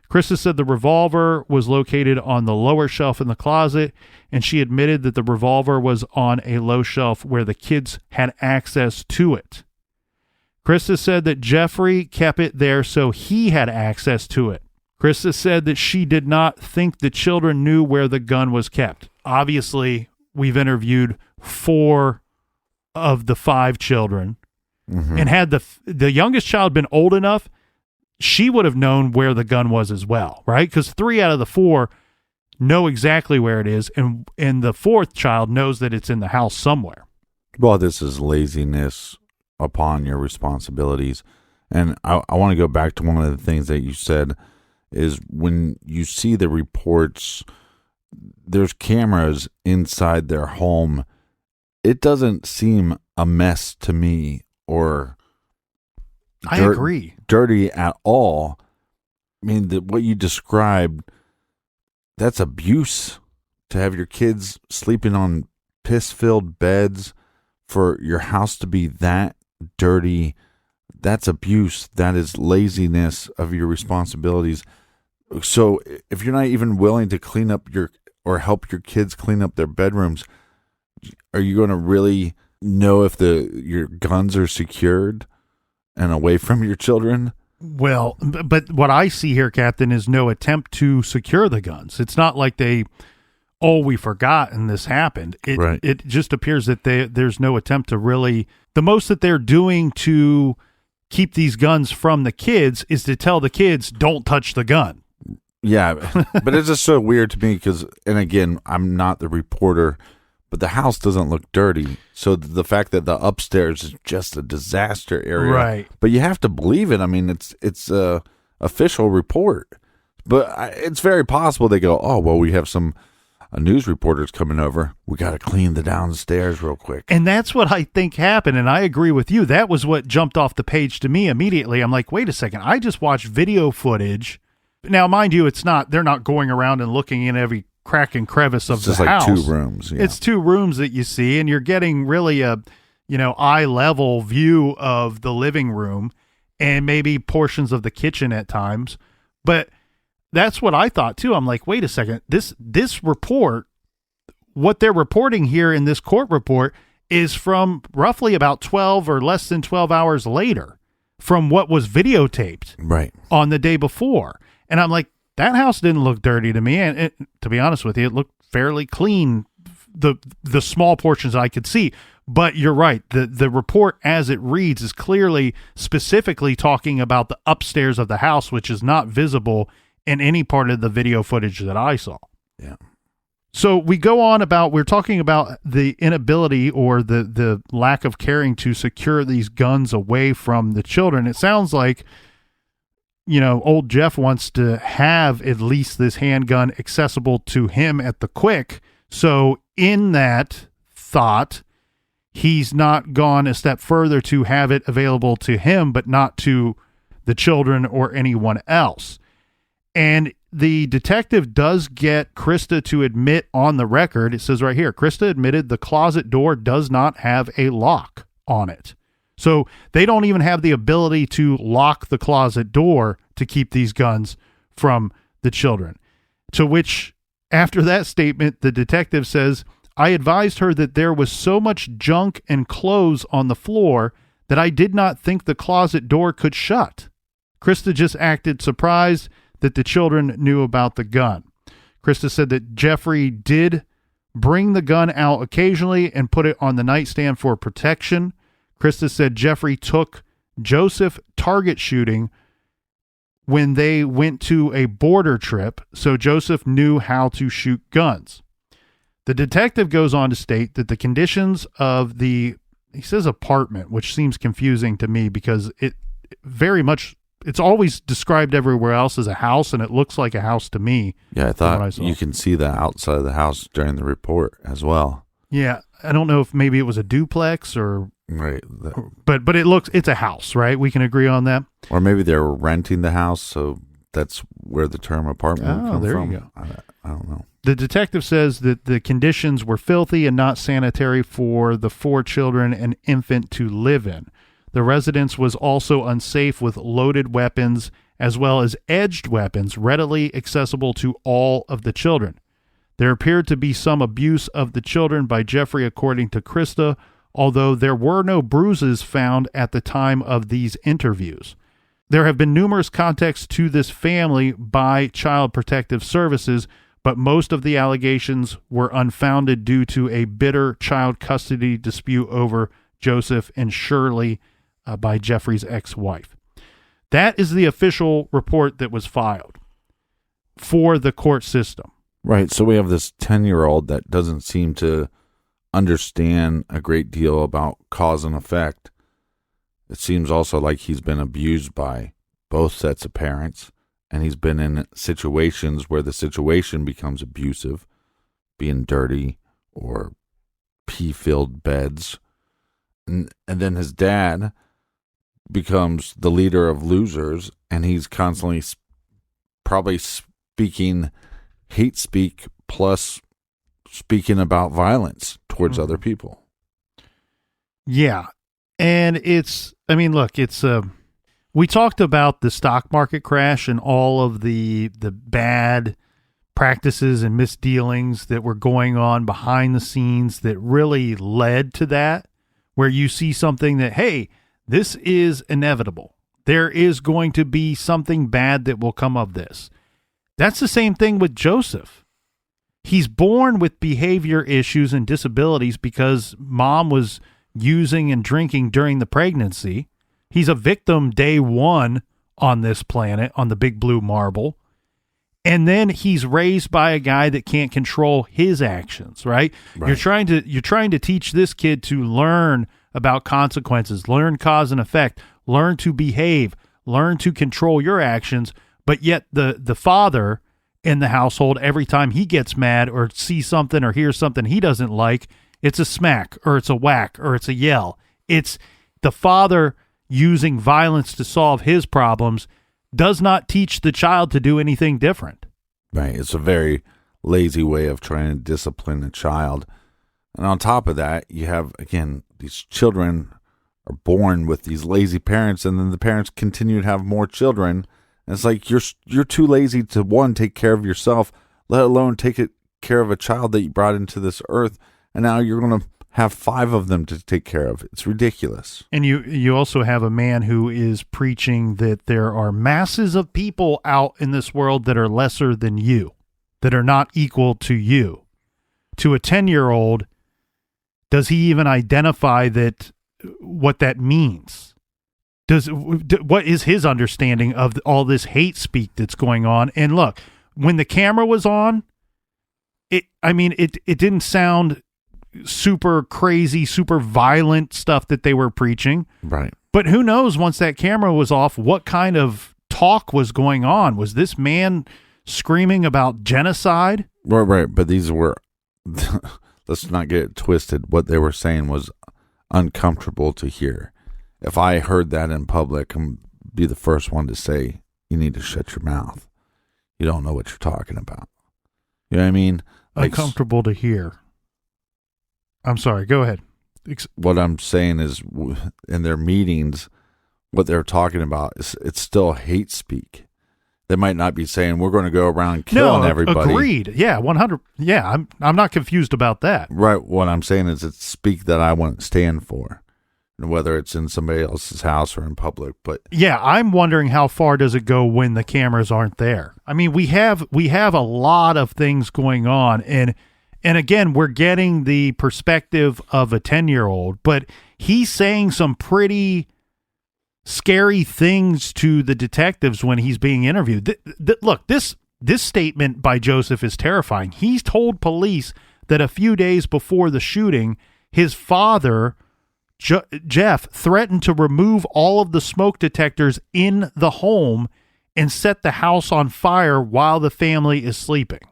Krista said the revolver was located on the lower shelf in the closet, and she admitted that the revolver was on a low shelf where the kids had access to it. Krista said that Jeffrey kept it there so he had access to it. Krista said that she did not think the children knew where the gun was kept. Obviously, we've interviewed 4 of the 5 children. Mm-hmm. And had the youngest child been old enough, she would have known where the gun was as well, right? Because 3 out of the 4 know exactly where it is, and the 4th child knows that it's in the house somewhere. Well, this is laziness upon your responsibilities. And I want to go back to one of the things that you said is when you see the reports, there's cameras inside their home. It doesn't seem a mess to me or I agree. Dirty at all. I mean, what you described, that's abuse to have your kids sleeping on piss-filled beds, for your house to be that dirty. That's abuse. That is laziness of your responsibilities. So if you're not even willing to clean up or help your kids clean up their bedrooms, are you going to really know if your guns are secured and away from your children? Well, but what I see here, Captain, is no attempt to secure the guns. It's not like we forgot and this happened. Right. It just appears that there's no attempt to really, the most that they're doing to keep these guns from the kids is to tell the kids, don't touch the gun. Yeah, but it's just so weird to me because, and again, I'm not the reporter, but the house doesn't look dirty. So the fact that the upstairs is just a disaster area, right? But you have to believe it. I mean, it's a official report, but it's very possible they go, oh well, we have some news reporters coming over. We got to clean the downstairs real quick, and that's what I think happened. And I agree with you. That was what jumped off the page to me immediately. I'm like, wait a second, I just watched video footage. Now, mind you, they're not going around and looking in every crack and crevice of the house. It's like 2 rooms. Yeah. It's 2 rooms that you see, and you're getting really a, eye level view of the living room and maybe portions of the kitchen at times. But that's what I thought too. I'm like, wait a second, this report, what they're reporting here in this court report is from roughly about 12 or less than 12 hours later from what was videotaped right on the day before. And I'm like, that house didn't look dirty to me. And to be honest with you, it looked fairly clean, the small portions I could see. But you're right. The report as it reads is clearly specifically talking about the upstairs of the house, which is not visible in any part of the video footage that I saw. Yeah. So we go on we're talking about the inability or the lack of caring to secure these guns away from the children. It sounds like, old Jeff wants to have at least this handgun accessible to him at the quick. So in that thought, he's not gone a step further to have it available to him, but not to the children or anyone else. And the detective does get Krista to admit on the record, it says right here, Krista admitted the closet door does not have a lock on it. So they don't even have the ability to lock the closet door to keep these guns from the children. To which, after that statement, the detective says, I advised her that there was so much junk and clothes on the floor that I did not think the closet door could shut. Krista just acted surprised that the children knew about the gun. Krista said that Jeffrey did bring the gun out occasionally and put it on the nightstand for protection. Krista said Jeffrey took Joseph target shooting when they went to a border trip, so Joseph knew how to shoot guns. The detective goes on to state that the conditions of he says apartment, which seems confusing to me because it's always described everywhere else as a house, and it looks like a house to me. Yeah, I thought you can see the outside of the house during the report as well. Yeah, I don't know if maybe it was a duplex or... Right. But it's a house, right? We can agree on that. Or maybe they're renting the house, so that's where the term apartment comes there from. You go. I don't know. The detective says that the conditions were filthy and not sanitary for the 4 children and infant to live in. The residence was also unsafe with loaded weapons as well as edged weapons readily accessible to all of the children. There appeared to be some abuse of the children by Jeffrey, according to Krista, although there were no bruises found at the time of these interviews. There have been numerous contacts to this family by Child Protective Services, but most of the allegations were unfounded due to a bitter child custody dispute over Joseph and Shirley by Jeffrey's ex-wife. That is the official report that was filed for the court system. Right, so we have this 10-year-old that doesn't seem to understand a great deal about cause and effect. It seems also like he's been abused by both sets of parents, and he's been in situations where the situation becomes abusive, being dirty or pee-filled beds. And then his dad becomes the leader of losers, and he's constantly probably speaking hate speak plus speaking about violence towards other people. Yeah. And we talked about the stock market crash and all of the bad practices and misdealings that were going on behind the scenes that really led to that, where you see something that, hey, this is inevitable. There is going to be something bad that will come of this. That's the same thing with Joseph. He's born with behavior issues and disabilities because mom was using and drinking during the pregnancy. He's a victim day one on this planet, on the big blue marble. And then he's raised by a guy that can't control his actions, right? You're trying to teach this kid to learn about consequences, learn cause and effect, learn to behave, learn to control your actions. But yet the father in the household, every time he gets mad or sees something or hears something he doesn't like, it's a smack or it's a whack or it's a yell. It's the father using violence to solve his problems, does not teach the child to do anything different. Right. It's a very lazy way of trying to discipline a child. And on top of that, you have, again, these children are born with these lazy parents, and then the parents continue to have more children. And it's like you're too lazy to, one, take care of yourself, let alone take care of a child that you brought into this earth, and now you're going to have 5 of them to take care of. It's ridiculous. And you also have a man who is preaching that there are masses of people out in this world that are lesser than you, that are not equal to you. To a 10-year-old, does he even identify what that means? What is his understanding of all this hate speak that's going on? And look, when the camera was on, it didn't sound super crazy, super violent stuff that they were preaching. Right. But who knows, once that camera was off, what kind of talk was going on? Was this man screaming about genocide? Right. But these were, let's not get it twisted. What they were saying was uncomfortable to hear. If I heard that in public, I'd be the first one to say, you need to shut your mouth. You don't know what you're talking about. You know what I mean? Like, uncomfortable to hear. I'm sorry, go ahead. What I'm saying is, in their meetings, what they're talking about is it's still hate speak. They might not be saying we're going to go around killing everybody. Agreed. Yeah, 100. Yeah, I'm not confused about that. Right. What I'm saying is it's speak that I wouldn't stand for, whether it's in somebody else's house or in public. But yeah, I'm wondering how far does it go when the cameras aren't there? I mean, we have a lot of things going on, and again, we're getting the perspective of a 10-year-old, but he's saying some pretty scary things to the detectives when he's being interviewed. Look, this statement by Joseph is terrifying. He's told police that a few days before the shooting, his father, Jeff, threatened to remove all of the smoke detectors in the home and set the house on fire while the family is sleeping.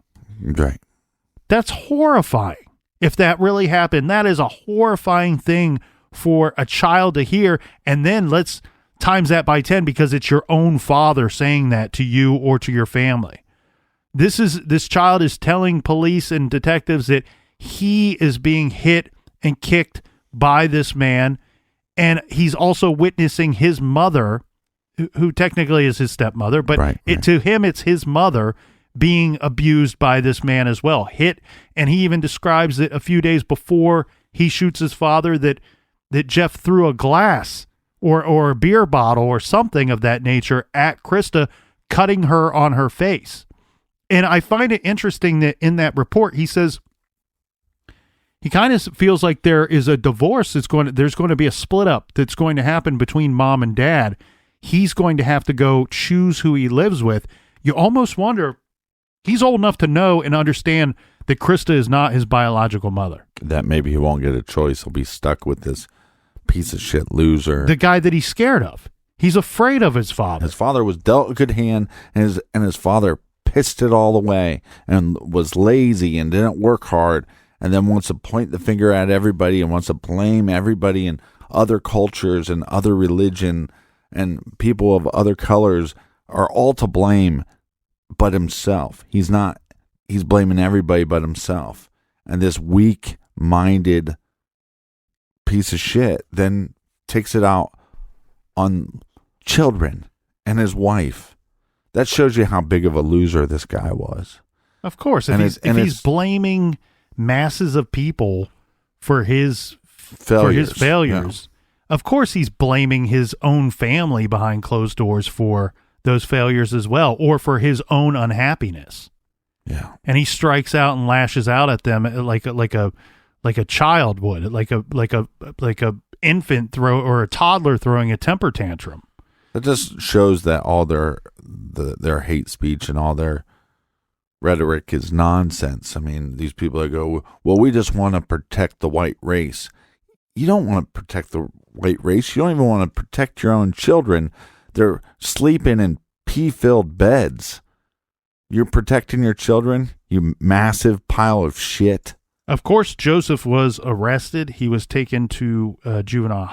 Right. That's horrifying. If that really happened, that is a horrifying thing for a child to hear. And then let's times that by 10 because it's your own father saying that to you or to your family. This child is telling police and detectives that he is being hit and kicked by this man. And he's also witnessing his mother, who technically is his stepmother, but to him, it's his mother being abused by this man as well. Hit, and he even describes that a few days before he shoots his father, that Jeff threw a glass or a beer bottle or something of that nature at Krista, cutting her on her face. And I find it interesting that in that report, he says he kind of feels like there is a divorce there's going to be a split up that's going to happen between mom and dad. He's going to have to go choose who he lives with. You almost wonder, he's old enough to know and understand that Krista is not his biological mother. That maybe he won't get a choice. He'll be stuck with this piece of shit loser. The guy that he's scared of. He's afraid of his father. His father was dealt a good hand, and his father pissed it all away and was lazy and didn't work hard, and then wants to point the finger at everybody and wants to blame everybody in other cultures and other religion, and people of other colors are all to blame but himself. He's not. He's blaming everybody but himself. And this weak-minded piece of shit then takes it out on children and his wife. That shows you how big of a loser this guy was. Of course. If he's blaming masses of people for his failures, of course he's blaming his own family behind closed doors for those failures as well, or for his own unhappiness. Yeah. And he strikes out and lashes out at them like a child would, like a infant or a toddler throwing a temper tantrum. That just shows that all their hate speech and all their rhetoric is nonsense. I mean, these people that go, well, we just want to protect the white race. You don't want to protect the white race. You don't even want to protect your own children. They're sleeping in pee-filled beds. You're protecting your children, you massive pile of shit. Of course, Joseph was arrested. He was taken to juvenile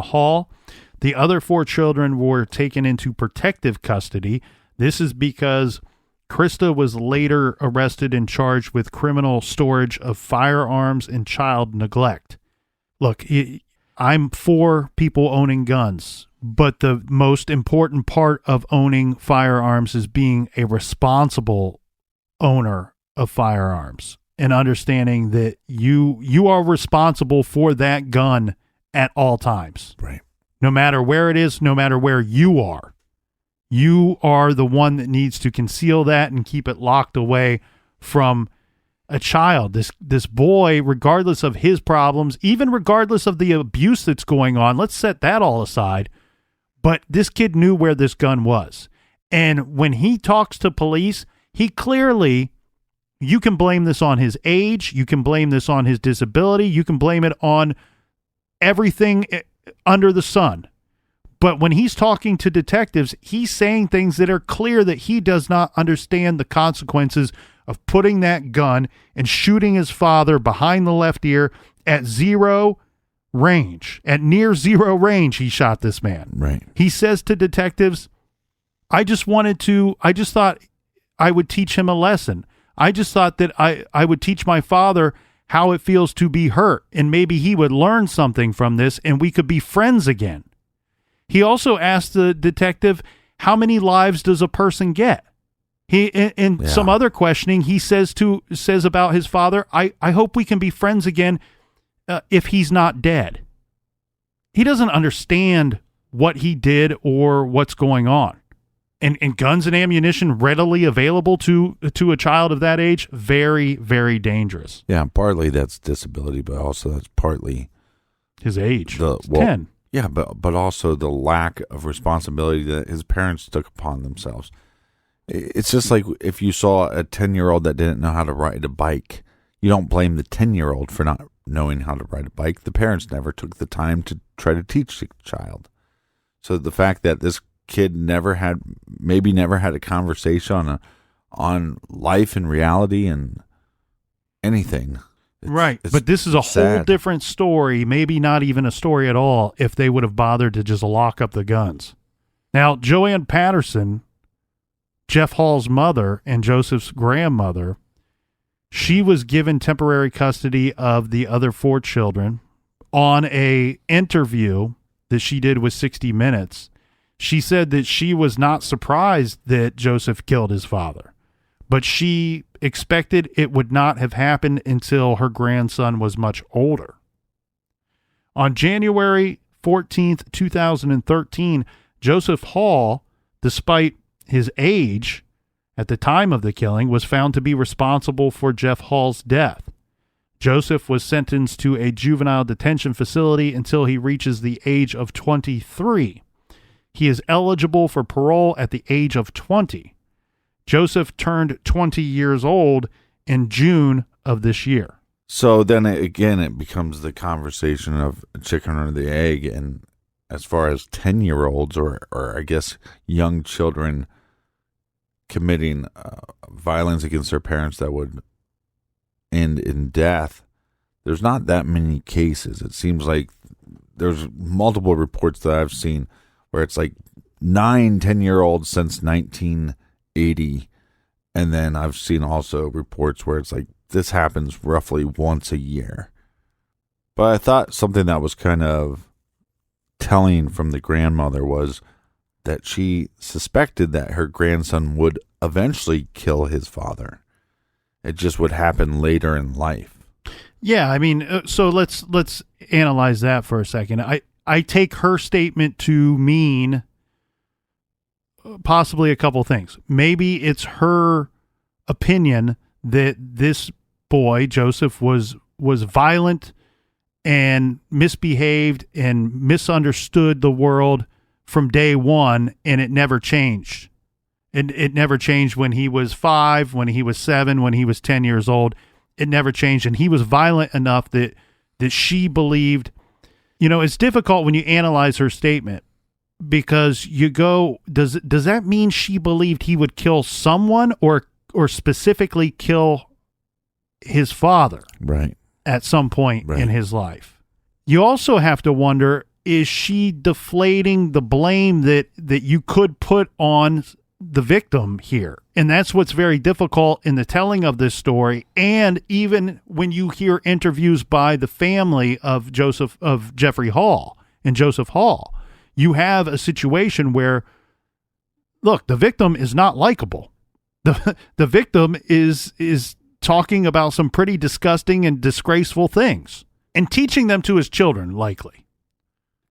hall. The other 4 children were taken into protective custody. This is because Krista was later arrested and charged with criminal storage of firearms and child neglect. Look, I'm for people owning guns, but the most important part of owning firearms is being a responsible owner of firearms and understanding that you are responsible for that gun at all times. Right. No matter where it is, no matter where you are. You are the one that needs to conceal that and keep it locked away from a child. This boy, regardless of his problems, even regardless of the abuse that's going on, let's set that all aside. But this kid knew where this gun was. And when he talks to police, he clearly, you can blame this on his age, you can blame this on his disability, you can blame it on everything under the sun. But when he's talking to detectives, he's saying things that are clear that he does not understand the consequences of putting that gun and shooting his father behind the left ear at zero range. At near zero range, he shot this man. Right. He says to detectives, I just thought I would teach him a lesson. I just thought that I would teach my father how it feels to be hurt, and maybe he would learn something from this and we could be friends again. He also asked the detective, how many lives does a person get? In some other questioning, he says about his father, I hope we can be friends again if he's not dead. He doesn't understand what he did or what's going on. And guns and ammunition readily available to a child of that age, very, very dangerous. Yeah, partly that's disability, but also that's partly his age. 10. Yeah, but also the lack of responsibility that his parents took upon themselves. It's just like if you saw a 10-year-old that didn't know how to ride a bike, you don't blame the 10-year-old for not knowing how to ride a bike. The parents never took the time to try to teach the child. So the fact that this kid never had a conversation on life and reality and anything. Right. But this is a whole different story, maybe not even a story at all, if they would have bothered to just lock up the guns. Now, Joanne Patterson, Jeff Hall's mother and Joseph's grandmother, she was given temporary custody of the other 4 children. On a interview that she did with 60 Minutes, she said that she was not surprised that Joseph killed his father, but she expected it would not have happened until her grandson was much older. On January 14th, 2013, Joseph Hall, despite his age at the time of the killing, was found to be responsible for Jeff Hall's death. Joseph was sentenced to a juvenile detention facility until he reaches the age of 23. He is eligible for parole at the age of 20. Joseph turned 20 years old in June of this year. So then again, it becomes the conversation of chicken or the egg. And as far as 10-year-olds or I guess young children committing violence against their parents that would end in death, there's not that many cases. It seems like there's multiple reports that I've seen where it's like 9-10-year-olds since 1980. And then I've seen also reports where it's like this happens roughly once a year. But I thought something that was kind of telling from the grandmother was that she suspected that her grandson would eventually kill his father. It just would happen later in life. Yeah, I mean, so let's analyze that for a second. I take her statement to mean possibly a couple things. Maybe it's her opinion that this boy, Joseph, was violent and misbehaved and misunderstood the world from day one, and it never changed. It never changed when he was 5, when he was 7, when he was 10 years old. It never changed, and he was violent enough that she believed. You know, it's difficult when you analyze her statement because you go, does that mean she believed he would kill someone or specifically kill his father? Right. At some point in his life. You also have to wonder, is she deflating the blame that you could put on the victim here? And that's what's very difficult in the telling of this story. And even when you hear interviews by the family of Jeffrey Hall and Joseph Hall, you have a situation where, look, the victim is not likable. The victim is talking about some pretty disgusting and disgraceful things and teaching them to his children, likely.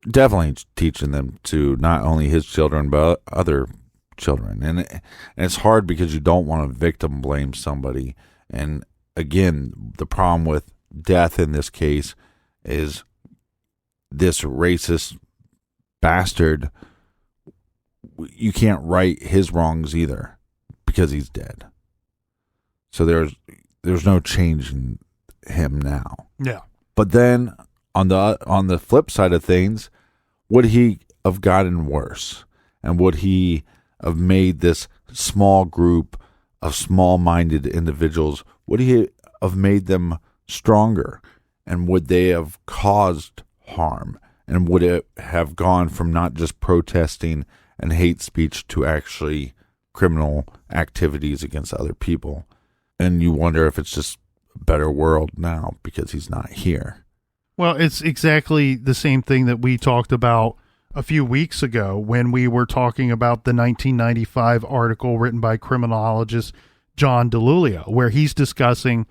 Definitely teaching them to not only his children, but other children. And it's hard because you don't want to victim blame somebody. And again, the problem with death in this case is this racist bastard, you can't right his wrongs either because he's dead. So there's no change in him now. Yeah. But then on the flip side of things, would he have gotten worse? And would he have made this small group of small-minded individuals, would he have made them stronger? And would they have caused harm? And would it have gone from not just protesting and hate speech to actually criminal activities against other people? And you wonder if it's just a better world now because he's not here. Well, it's exactly the same thing that we talked about a few weeks ago when we were talking about the 1995 article written by criminologist John DeLulio, where he's discussing,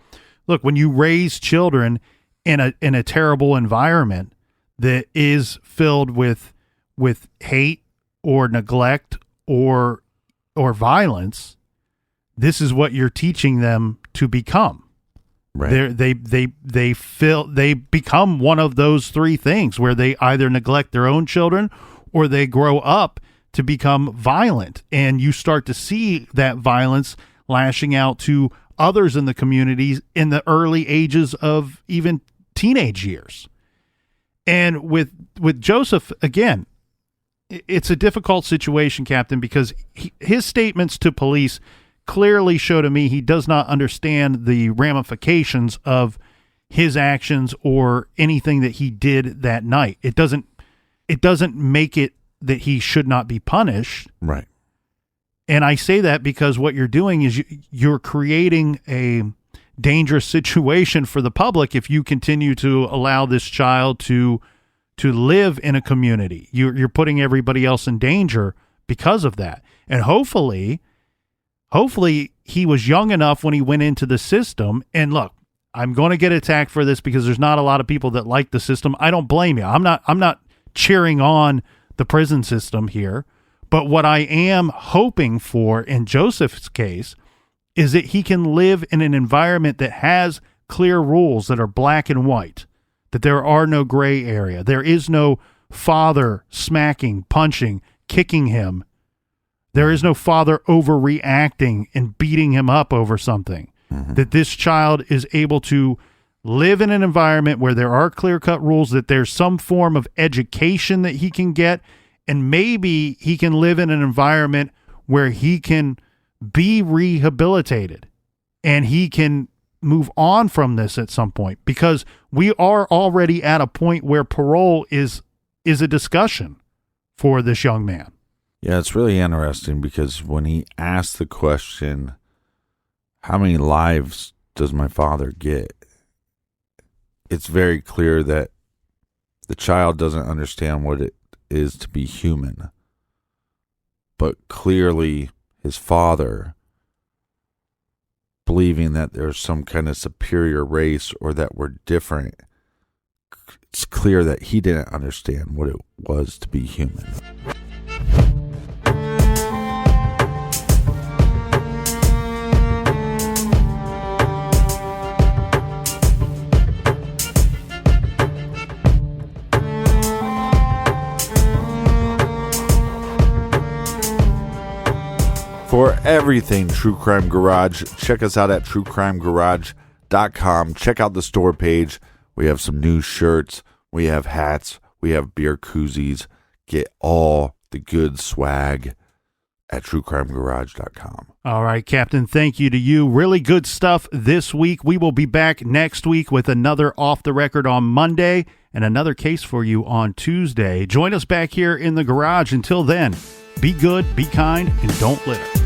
look, when you raise children in a terrible environment that is filled with hate or neglect or violence, this is what you're teaching them to become. Right. They become one of those three things where they either neglect their own children or they grow up to become violent. And you start to see that violence lashing out to others in the communities in the early ages of even teenage years. And with Joseph, again, it's a difficult situation, Captain, because his statements to police clearly show to me he does not understand the ramifications of his actions or anything that he did that night. It doesn't make it that he should not be punished. Right. And I say that because what you're doing is you're creating a dangerous situation for the public if you continue to allow this child to live in a community. You're putting everybody else in danger because of that. And hopefully he was young enough when he went into the system. And look, I'm going to get attacked for this because there's not a lot of people that like the system. I don't blame you. I'm not cheering on the prison system here. But what I am hoping for in Joseph's case is that he can live in an environment that has clear rules that are black and white, that there are no gray area. There is no father smacking, punching, kicking him. There is no father overreacting and beating him up over something. Mm-hmm. That this child is able to live in an environment where there are clear-cut rules, that there's some form of education that he can get, and maybe he can live in an environment where he can be rehabilitated and he can move on from this at some point, because we are already at a point where parole is a discussion for this young man. Yeah, it's really interesting because when he asked the question, how many lives does my father get? It's very clear that the child doesn't understand what it is to be human. But clearly his father, believing that there's some kind of superior race or that we're different, it's clear that he didn't understand what it was to be human. For everything True Crime Garage, check us out at truecrimegarage.com. Check out the store page. We have some new shirts. We have hats. We have beer koozies. Get all the good swag at truecrimegarage.com. All right, Captain, thank you to you. Really good stuff this week. We will be back next week with another Off the Record on Monday and another case for you on Tuesday. Join us back here in the garage. Until then, be good, be kind, and don't litter.